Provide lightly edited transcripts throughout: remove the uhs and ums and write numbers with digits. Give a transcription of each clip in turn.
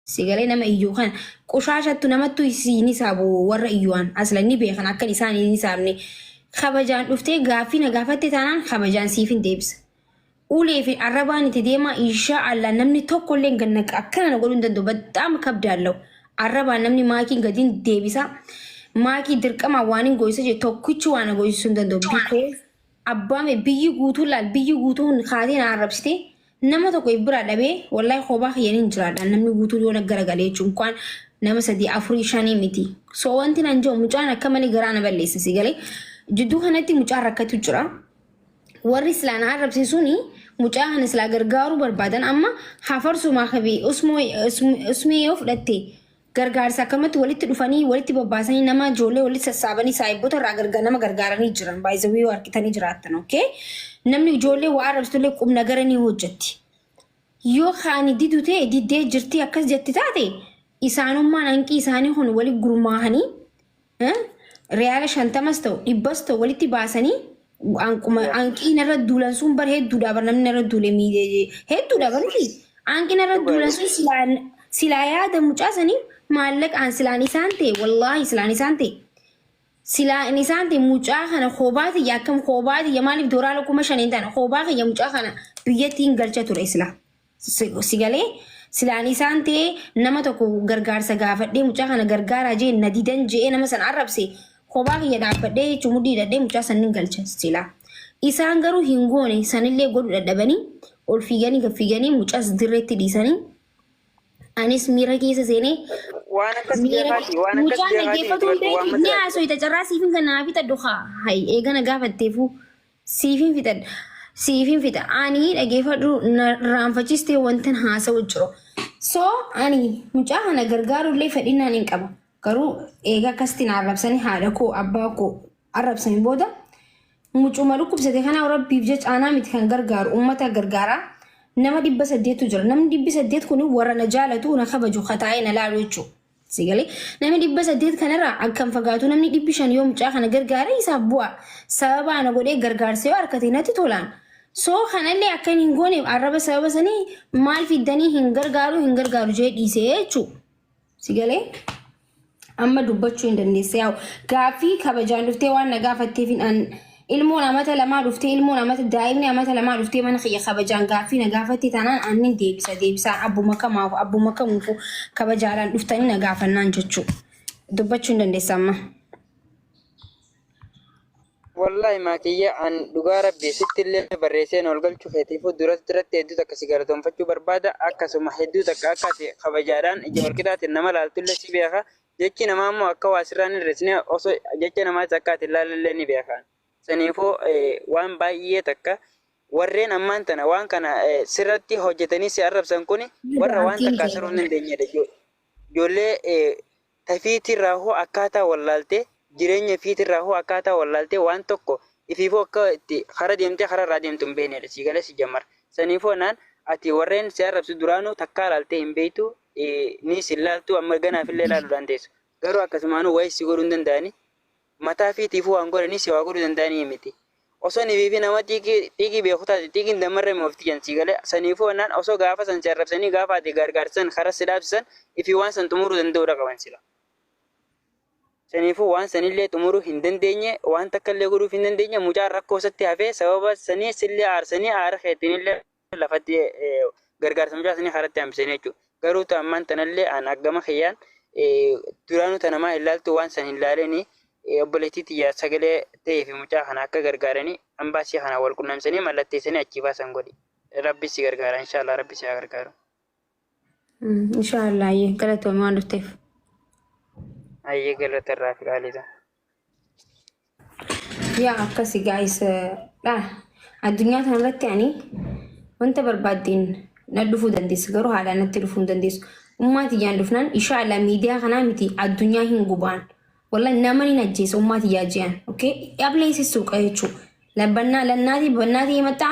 Sigalee nama iyyuu kan qoshaashattu namattu isiin isaabu warra iyyuan aslanni beekan akka isaan hin isaabne kabajaan dhuftee gaaffii na gaafatte taanaan kabajaan siif hin deebisa. Ulee fi arrabaan itti deema insha Allah namni tokkollee ganna akkana na godhuu hin danda'u badhaama kabdaallahu. Arrabaan namni maakiin gadiin deebisa. Maakii dirqama waan hin goyisa je tokkichi waan goyisuu hin danda'u. Because abbaame biyyi guutuu laal biyyi guutuun kaatiin arrabsite. Nama tokko ibra dhabe wallahi khoba khiyani jiraadha namni guutuu yoo nagaragalee chunkaan nama sadii afurii shanii miti so wanti nan joo mucaan akka mali garaana balleessa sigalee jidduu kanatti mucaan rakkatu jira warri islaana arrabsiisuuni mucaa kana isla gargaaru barbaadan amma hafarsu maakabi usmee yoo fudhatte gargaarsa akkamatti walitti dhufanii walitti babbaasanii nama ijoollee walitti sassaabanii saayiboota irraa nama gargaaranii jiran baay'ee yoo harkitanii jiraatan okay namni ijoollee waa arrabsitullee qubna garanii hojjetti yoo kaani didute diddee jirti akkas jetti taate isaanummaan hanqii isaanii kun wali gurmaahanii reyaala 50 ta'u 100 ta'u walitti baasanii hanqiin irra duulan sun bar hedduudha bar namni irra duule miidhee hedduudha baruufi hanqiin irra duulan sun silaa yaada mucaasanii maallaqaan silaan isaan ta'e wallaahi silaan isaan ta'e sila inisan te mucaa kana khobaati yakam khobaati yamaalif doraalo kuma shanin tan khobaa ya mucaa kana biyyatiin galcha ture isla sigalee sila inisan te nama tokko gargaarsa gaafadhee mucaa kana gargaara jee nadidan jee nama san arrabse khobaa ya dhaabadhee chumudii dadhee mucaa sanin galcha sila isaan garuu hingoone sanillee godhu dadhabanii ol fiiganii gaffiganii mucaas dirreetti dhiisanii anis miira keessa seenee وانا كسجلاتي وانا كسجلاتي ني اسو يتجرا سيفين كنا في تدخا هاي ايغنا غافتيفو سيفين فيتا اني دغيفدو رانفچستي وانتن هاسو جرو سو اني مجاهنا غرغارو لي فدينا نينقبا غرو ايغا كاستين عربسني هادكو اباكو عربسني بودا مجو ملوكو بسدي كان ربي بجج انا ميت كان غرغار امتا غرغارا نما دي بسديتو جر نم دي بسديت كوني ورنا جالتو نخبجو خطاينا لا روچو سيغلي نمي دي بسديت كنرا اكم فغاتو نمني دي بيشان يوم جاخنا غرغاري يسابوا سبب انا غودي غرغار سيو اركتينتي تولان سو خنالي اكن هنغوني عرب سبب سني مال في دني هنغرغارو جي ديسيچو سيغلي اما دوبچو اندنيسياو غافي كبجان دفتي وان غافتيفين ان ilmoon amata lama dhuftee ilmoon amata daa'imni amata lama dhuftee mana khiyya kabajaan gaafii na gaafatti taanaan annin deebisa abbuma kamaaf kabajaalaan dhuftanii na gaafannaan jechuu dubbachuu hin dandeessamma. wallahi maakiyya an dhugaa rabbii sittillee barreesseen ol galchuu feetiifuu duratti hedduu takka si galatoonfachuu barbaada akkasuma hedduu takka akkati kabajaadhaan ija walqixaatiin nama laaltullee si beeka jechi namaa immoo akka waasirraan hin resne osoo jecha namaatti akkaati ilaalallee ni beekan. Sanifoo waan baay'ee takka warreen ammaan tana waan kana sirratti hojjetanii si arrabsan kuni warra waan takka asiruu hin dandeenyedha. Ijoollee tafiitirraa hoo akkaataa wallaaltee jireenya fiitirraa hoo akkaataa wallaaltee waan tokko ifiifoo akka itti kara deemtee kararraa deemtu hin beeknedha. Si galee si jammar. Sanifoo naan ati warreen si arrabsu duraanuu takkaa laaltee hin beektu ni si laaltu amma ganaafillee laaluu dandeessu. Garuu akkasumaanuu wayii si godhuu hin danda'anii. Mataa fi tiifuu waan godhanii si waa godhuu danda'anii miti. Osoo ni fi nama xiiqii beekutaa xiiqiin damarre moofti jansi galee saniifuu naan osoo gaafa san si arrabsanii gaafa ati gargaarsan karaa si dhaabsisan ifi waan san xumuruu danda'uudha qaban sila. Saniifuu waan sanillee xumuruu hin dandeenye waan takkallee godhuuf hin dandeenye mucaan rakkoo isatti hafee sababa sanii sillee aarsanii aara keettinillee lafatti gargaarsa mucaa sanii karatti hambisanii jechuudha. Garuu ammaan tanallee an aggama kiyyaan duraanuu tanamaa ilaaltu waan san hin laaleenii obboleettiitti sagalee ta'ee fi mucaa kana akka gargaaranii ambaasii kana wal qunnamsanii mallatteessanii achi baasan godhi. Rabbi si gargaara inshallah rabbi si gargaaru. Inshallah ayyee galatoomii waan dhufteef. Ayyee galatarraa fi qaaliidha. Yaa akkasii gaayis addunyaa kanarratti ani wanta barbaaddeen na dhufuu dandeessu garuu haalaan natti dhufuu hin dandeessu. Ummati yaan dhufnaan inshallah miidiyaa kanaa miti addunyaa hin gubaan. والله نامني نجيس أمتي ياجيان أوكي أبليس السوق أيشو لبنا بناتي متى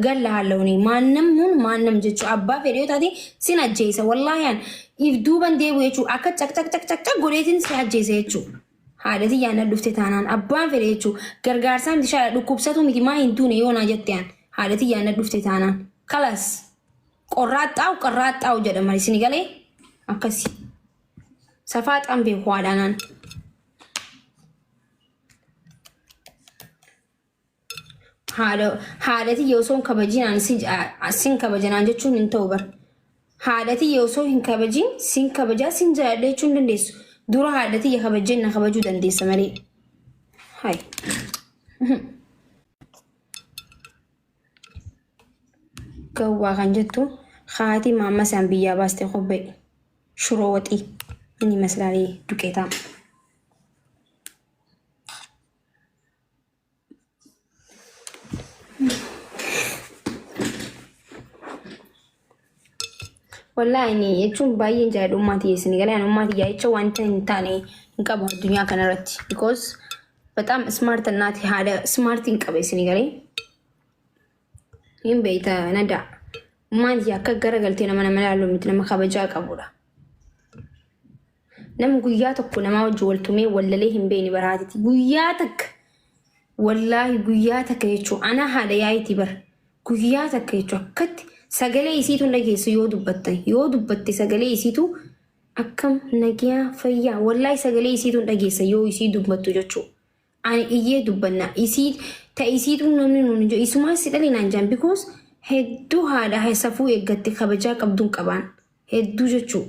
قال لها اللوني ما نم جتشو أبا فيديو تادي سنجيسة والله يعني يفدوبن دي ويشو أكت تك قوليتين سنجيسة يشو هذا دي يعني لفت تانان أبا فيديو كرجارسان دي شاء لكوبساتهم دي ما ينتوني يونا جتيان هذا دي يعني لفت تانان خلاص قرات أو جدا مريسيني قالي akkasi safaaxaan beekuudhaanaan haadhati yoo soon kabajinaan sin kabajanaan jechuun hin ta'u bar haadhati yoo soo hin kabajin sin kabajaa sin jaalladha jechuun dandeessu dura haadhati ya kabajeen na kabajuu dandeessa malee hay gawwaa kan jettu haati maamma isaan biyyaa baaste qobbee shuroo waxii inni maslaalee duqeetaa wallahi ini jechuun baay'een jaalladhummaati yeesini galaan ummaati yaa'echa wanta hin taane hin qabu addunyaa kanarratti because በጣም ስማርት እናት ሃደ ስማርት እንቀበይስኒ ጋር ይም በይታ ነዳ ማን ያከገረ ገልቴ ነመነ መላሉ ምትነ መከበጃ ቀቡዳ ነም ጉያተኩ ነማውጅ ወልቱሜ ወለሌ ህምቤኒ በራቲቲ ጉያተክ ወላሂ ጉያተክ የቹ አና ሃደ ያይቲ በር ጉያተክ የቹ ከት ሰገሌ ይሲቱ እንደጌሱ ይወዱበት ሰገሌ ይሲቱ አከም ነጊያ ፈያ ወላሂ ሰገሌ ይሲቱ እንደጌሰ ይሲዱ መጡ ጀቹ ani iyyee dubbanna isiitu namni nuun jiru isumaa si dhalinaan jaan because hedduu haadha safuu eeggatte kabajaa qabduun qabaan hedduu jechuu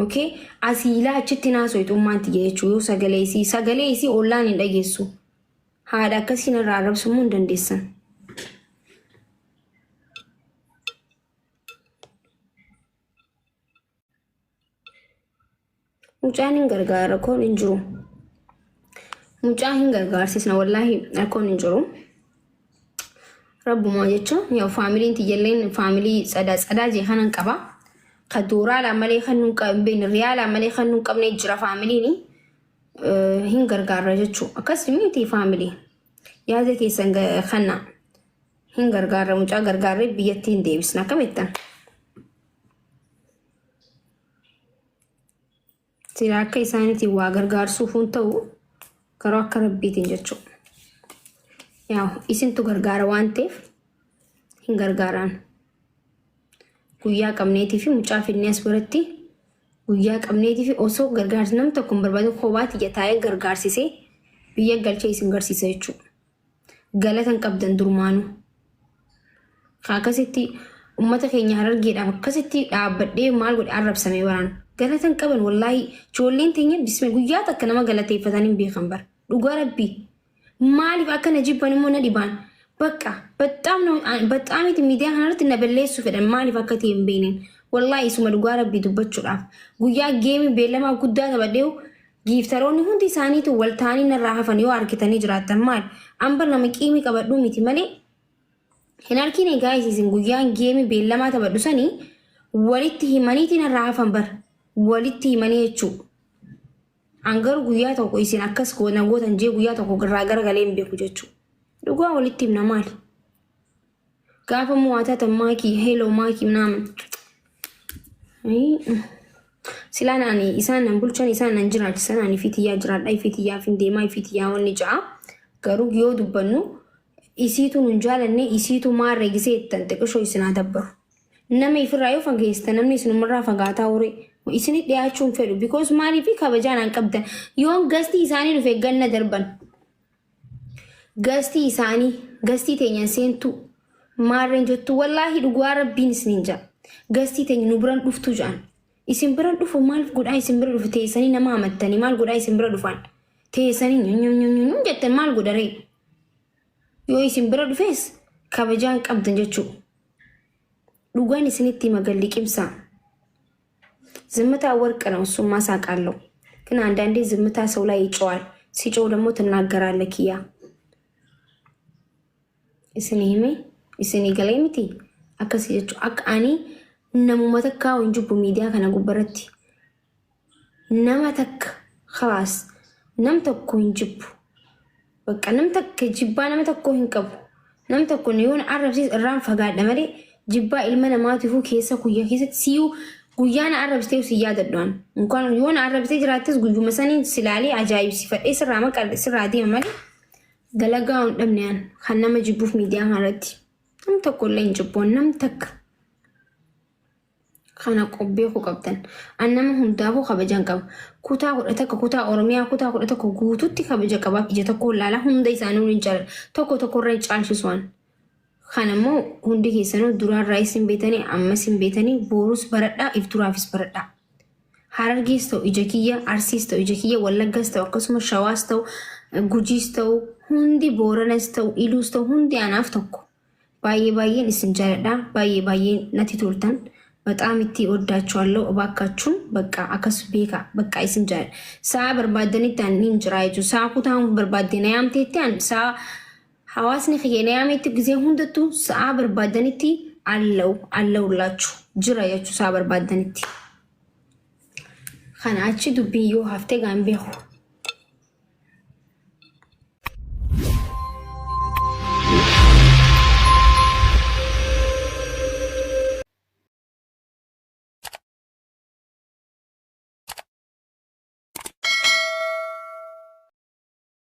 okay asiilaa achitti naasoo itummaanti jechuu yoo sagalee isii ollaan hin dhageessu haadha akkasiin irraa arrabsumuu hin dandeessan mucaan hin gargaara koon hin jiru mucaa hin gargaarsisna wallahi akkoon hin jiru rabbumaa jechuun yoo faamiliin tiyyaleen faamilii sadaa jee kanan qaba kaduuraa la malee kan nun qabeen riyaala malee kan nun qabne jira faamiliin hin gargaarra jechuun akkasumatti faamilii yaada keessan kanna hin gargaarra mucaa gargaarre biyyatti hin deebisna kamettan sila akka isaanitti waa gargaarsuuf hun ta'u karoo akka rabbiitiin jechuudha. Yaa isintu gargaara waan ta'eef hin gargaaraan. Guyyaa qabneetii fi mucaa finnees biratti guyyaa qabneetii fi osoo gargaarsi nam tokko hin barbaadu kophaatti jataa'ee gargaarsisee biyya galchee isin garsiisa jechuudha. Galatan qabdan durmaanu. Akkasitti uummata keenya harargeedhaaf akkasitti dhaabbadhee maal godhe arrabsamee baraan. Galatan qaban wallahi ijoolleen teenya bismillah guyyaa takka nama galateeffatanii hin beekan bar dhugaa rabbii maaliif akka na jibban immoo na dhibaan bakka በጣም ሚዲያ kanarratti na balleessu fedhan maaliif akka ta'e hin beeknen wallahi isuma dhugaa rabbii dubbachuudhaaf guyyaa geemii beellamaa guddaa taphadheewu giiftaroonni hundi isaaniitu waltaanii narraa hafan yoo argitanii jiraattan maal amba nama qiimii qabadhuu miti malee hin argine gaayisiisin guyyaan geemii beellamaa taphadhu sanii walitti himaniitiin narraa hafan bar walitti himanii jechuu angaru guyyaa tokko isin akkas gootan jee guyyaa tokko garagalee hin beeku jechuu dhugaa walitti himna maali gaafa muwaatata maakii heeloo maakii naaman silaan ani isaan nan bulchan isaan nan jiraachisan ani fitiyyaa jiraadha ifitiyyaa fin deemaa ifitiyyaa wanni ja'a garuu yoo dubbannu isiitu nun jaalanne isiitu maarra gisee ittan xiqqishoo isinaa dabbaru nama ifirraa yoo fageesta namni isinumarraa fagaataa horee isini dhiyaachuun fedhu because maaliif kabajaan an qabdan yoon gastii isaanii dhufe ganna darban gastii teenyan seentu maarreen jettu wallaahi dhugaa rabbiin isinin jaa gastii teenya nu biran dhuftu ja'an isin biran dhufu maaliif godhaa isin bira dhufu teessanii nama amattanii maal godhaa isin bira dhufan teessanii nyonyonyonyonyony jettan maal godharee yoo isin bira dhufees kabajaan qabdan jechuu dhugaan isinitti magalli qimsaa ዝምታ ወርቅ ነው እሱማ ሳቃለው ግን አንዳንዴ ዝምታ ሰው ላይ ይጮዋል ሲጮው ደግሞ ትናገራለህ ኪያ እስኒ ገለምቲ አከሲቹ አቃኒ ነሙመተካ ወንጁ ሚዲያ ከነጉበረቲ ነመተክ خلاص ነምተኮ እንጅቡ በቃ ነምተክ ጅባ ነምተኮ እንቀቡ ነምተኮ ነው አረብሲ ራን ፈጋደ መሪ ጅባ ኢልመነ ማቲፉ ኬሰ ኩያ ኬሰ ሲዩ guyyana arrabstee siyaadadhaan እንኳን yoon arrabstee jiraattes guyyu masanii silaalee ajaa'ib sifadhee sirraa maqallee sirraa deema malee dalagaa hin dhabneen kan nama jibbuuf miidiyaa kanarratti nam tokko illee hin jibboon nam takka خانا قبيخو قبتن أنما هم دابو خبجان قب كوتا قرأتك كوتا أورميا كوتا قرأتك قوتوتي خبجا قباب إجا تقول لا هم ديسانو ننجال تقو ريج عالشسوان خانا مو هندي كيسانو درار رايسين بيتاني أمسين بيتاني بوروس بردا إفترافيس بردا حرارجيستو إجاكية أرسيستو إجاكية ولقاستو قسم الشواستو gujiista'u hundi booranasta'u iluusta'u hundi anaaf tokko baay'een isin jaaladha baay'ee natti toltan በጣም itti ወዳችኋለሁ እባካችሁን በቃ አከስ ቤካ በቃ isin jaalladha saa barbaadanitti annin jira jechuudha saa kutaan barbaadina yaamteetti an saa hawaasni xiyyeena yaametti gisee hundattu saa barbaadanitti allawlachu jira jechuudha saa barbaadanitti kana achi dubbii yoo haftee gaan beeku